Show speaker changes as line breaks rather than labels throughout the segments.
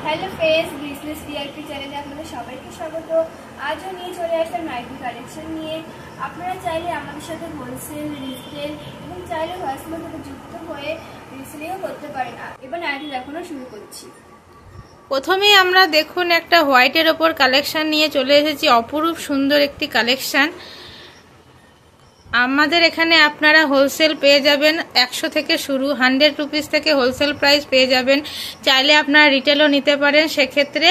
Hello friends, business VIP চ্যানেলে আপনাদের সবাইকে স্বাগত। আজও নিয়ে চলে আসলাম নাইটি কালেকশন নিয়ে। আপনারা চাইলে আমাদের সাথে হোলসেল, রিটেল এবং চাইলে হোয়াটসঅ্যাপের সাথে যুক্ত হয়ে রিসেলিংও করতে পারেন। এবার নাইটি দেখানো শুরু করছি।
প্রথমেই আমরা দেখুন একটা হোয়াইটের ওপর কালেকশন নিয়ে চলে এসেছি। অপরূপ সুন্দর একটি কালেকশন। আমাদের এখানে আপনারা হোলসেল পেয়ে যাবেন 100 থেকে শুরু, 100 রুপিস থেকে হোলসেল প্রাইস পেয়ে যাবেন। চাইলে আপনারা রিটেলও নিতে পারেন, সেক্ষেত্রে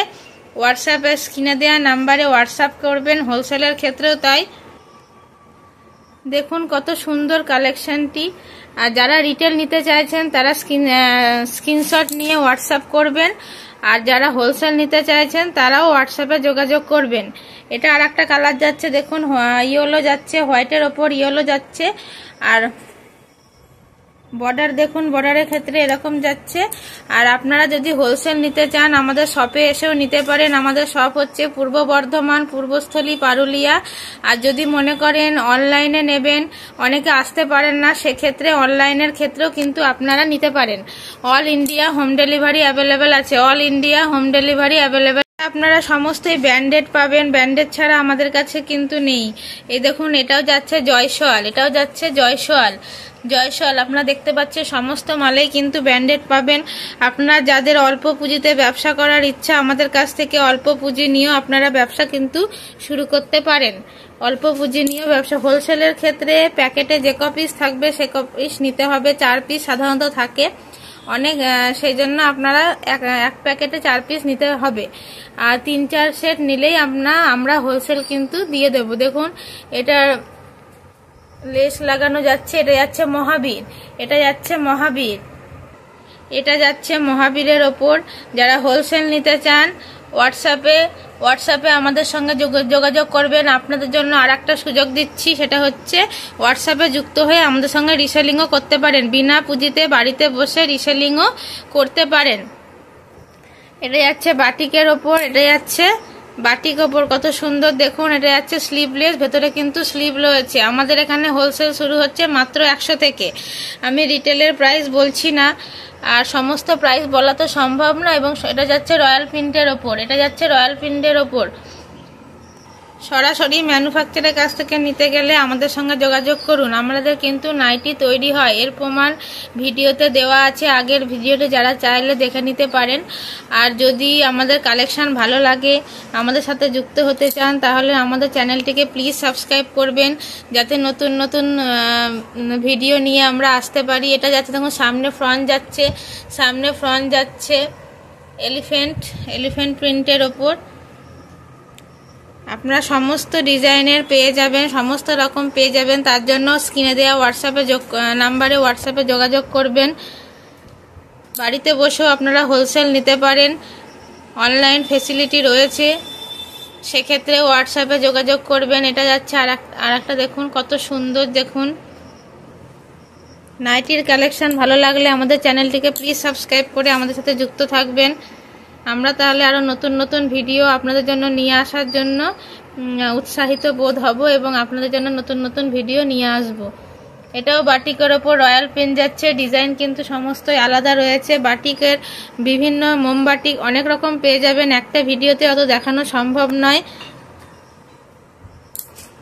হোয়াটসঅ্যাপে স্ক্রিনে দেওয়া নাম্বারে হোয়াটসঅ্যাপ করবেন। হোলসেলের ক্ষেত্রেও তাই। দেখুন কত সুন্দর কালেকশনটি। আর যারা রিটেল নিতে চাইছেন তারা স্ক্রিনশট নিয়ে হোয়াটসঅ্যাপ করবেন, আর যারা হোলসেল নিতে চাইছেন তারাও হোয়াটসঅ্যাপে যোগাযোগ করবেন। এটা আর একটা কালার যাচ্ছে, দেখুন ইয়েলো যাচ্ছে, হোয়াইটের ওপর ইয়েলো যাচ্ছে। আর বর্ডার দেখুন, বর্ডারের ক্ষেত্রে এরকম যাচ্ছে। আর আপনারা যদি হোলসেল নিতে চান আমাদের শপে এসেও নিতে পারেন। আমাদের শপ হচ্ছে পূর্ব বর্ধমান, পূর্বস্থলী, পারুলিয়া। আর যদি মনে করেন অনলাইনে নেবেন, অনেকে আসতে পারেন না, সেক্ষেত্রে অনলাইনের ক্ষেত্রেও কিন্তু আপনারা নিতে পারেন। All India home delivery available আছে। All India home delivery available. আপনারা সমস্তই ব্র্যান্ডেড পাবেন, ব্র্যান্ডেড ছাড়া আমাদের কাছে কিন্তু নেই। এই দেখুন এটাও যাচ্ছে জয়সওয়াল, এটাও যাচ্ছে জয়সওয়াল। আপনারা দেখতে পাচ্ছেন সমস্ত মালেই কিন্তু ব্র্যান্ডেড পাবেন। আপনারা যাদের অল্প পুঁজিতে ব্যবসা করার ইচ্ছা, আমাদের কাছ থেকে অল্প পুঁজি নিয়েও আপনারা ব্যবসা কিন্তু শুরু করতে পারেন। অল্প পুঁজি নিয়েও ব্যবসা। হোলসেলের ক্ষেত্রে প্যাকেটে যে কপিস থাকবে সে কপিস নিতে হবে। 4 পিস সাধারণত থাকে অনেক, সেই জন্য আপনারা এক প্যাকেটে 4 পিস নিতে হবে। আর 3-4 সেট নিলেই আমরা হোলসেল কিন্তু দিয়ে দেব। দেখুন এটা লেস লাগানো যাচ্ছে, এটা যাচ্ছে মহাবীর, এটা যাচ্ছে মহাবীর, এটা যাচ্ছে মহাবীরের ওপর। যারা হোলসেল নিতে চান হোয়াটসঅ্যাপে আমাদের সঙ্গে যোগাযোগ করবেন। আপনাদের জন্য আর একটা সুযোগ দিচ্ছি, সেটা হচ্ছে হোয়াটসঅ্যাপে যুক্ত হয়ে আমাদের সঙ্গে রিসেলিংও করতে পারেন। বিনা পুঁজিতে বাড়িতে বসে রিসেলিংও করতে পারেন। এটা যাচ্ছে বাটিকের ওপর, এটা যাচ্ছে বাটিক ওপর, কত সুন্দর দেখুন। এটা যাচ্ছে স্লিভলেস, ভেতরে কিন্তু স্লিভ রয়েছে। আমাদের এখানে হোলসেল শুরু হচ্ছে মাত্র 100 থেকে। আমি রিটেলের প্রাইস বলছি না, আর সমস্ত প্রাইস বলা তো সম্ভব না। এবং এটা যাচ্ছে রয়্যাল প্রিন্টের ওপর, এটা যাচ্ছে রয়্যাল প্রিন্টের ওপর। সরাসরি ম্যানুফ্যাকচারের কাছ থেকে নিতে গেলে আমাদের সঙ্গে যোগাযোগ করুন। আমাদের কিন্তু নাইটি তৈরি হয়, এর প্রমাণ ভিডিওতে দেওয়া আছে। আগের ভিডিওতে যারা চাইলে দেখে নিতে পারেন। আর যদি আমাদের কালেকশন ভালো লাগে, আমাদের সাথে যুক্ত হতে চান, তাহলে আমাদের চ্যানেলটিকে প্লিজ সাবস্ক্রাইব করবেন, যাতে নতুন নতুন ভিডিও নিয়ে আমরা আসতে পারি। এটা যাচ্ছে দেখুন সামনে ফ্রন্ট যাচ্ছে এলিফ্যান্ট প্রিন্টের ওপর। আপনারা সমস্ত ডিজাইনের পেয়ে যাবেন, সমস্ত রকম পেয়ে যাবেন। তার জন্য স্ক্রিনে দেওয়া নাম্বারে হোয়াটসঅ্যাপে যোগাযোগ করবেন। বাড়িতে বসেও আপনারা হোলসেল নিতে পারেন, অনলাইন ফেসিলিটি রয়েছে, সেক্ষেত্রে হোয়াটসঅ্যাপে যোগাযোগ করবেন। এটা যাচ্ছে আর একটা দেখুন কত সুন্দর। দেখুন নাইটির কালেকশন ভালো লাগলে আমাদের চ্যানেলটিকে প্লিজ সাবস্ক্রাইব করে আমাদের সাথে যুক্ত থাকবেন। আমরা তাহলে আরও নতুন নতুন ভিডিও আপনাদের জন্য নিয়ে আসার জন্য উৎসাহিত বোধ হব এবং আপনাদের জন্য নতুন নতুন ভিডিও নিয়ে আসব। এটাও বাটিকের ওপর রয়্যাল পেন যাচ্ছে। ডিজাইন কিন্তু সমস্তই আলাদা রয়েছে। বাটিকের বিভিন্ন মোমবাটিক অনেক রকম পেয়ে যাবেন, একটা ভিডিওতে অত দেখানো সম্ভব নয়।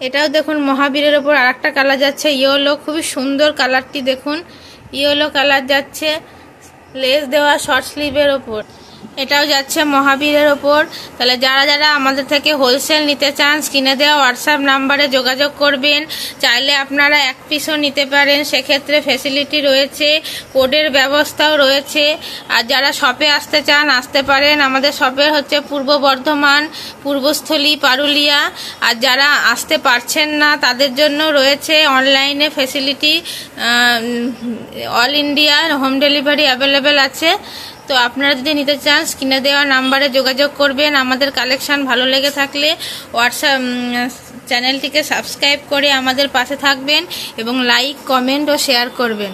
এটাও দেখুন মহাবীরের ওপর আর একটা কালার যাচ্ছে ইয়েলো, খুবই সুন্দর কালারটি দেখুন। ইয়েলো কালার যাচ্ছে লেস দেওয়া শর্ট স্লিভের ওপর। এটাও যাচ্ছে মহাবীরের ওপর। তাহলে যারা আমাদের থেকে হোলসেল নিতে চান স্ক্রিনে দেওয়া হোয়াটসঅ্যাপ নাম্বারে যোগাযোগ করবেন। চাইলে আপনারা 1 পিসও নিতে পারেন, সেক্ষেত্রে ফেসিলিটি রয়েছে, কোডের ব্যবস্থাও রয়েছে। আর যারা শপে আসতে চান আসতে পারেন। আমাদের শপে হচ্ছে পূর্ব বর্ধমান, পূর্বস্থলী, পারুলিয়া। আর যারা আসতে পারছেন না তাদের জন্য রয়েছে অনলাইনে facility. All India home delivery available আছে। তো আপনারা যদি নিতে চান স্ক্রিনে দেওয়া নাম্বারে যোগাযোগ করবেন। আমাদের কালেকশন ভালো লেগে থাকলে হোয়াটসঅ্যাপ চ্যানেলটিকে সাবস্ক্রাইব করে আমাদের পাশে থাকবেন এবং লাইক, কমেন্ট ও শেয়ার করবেন।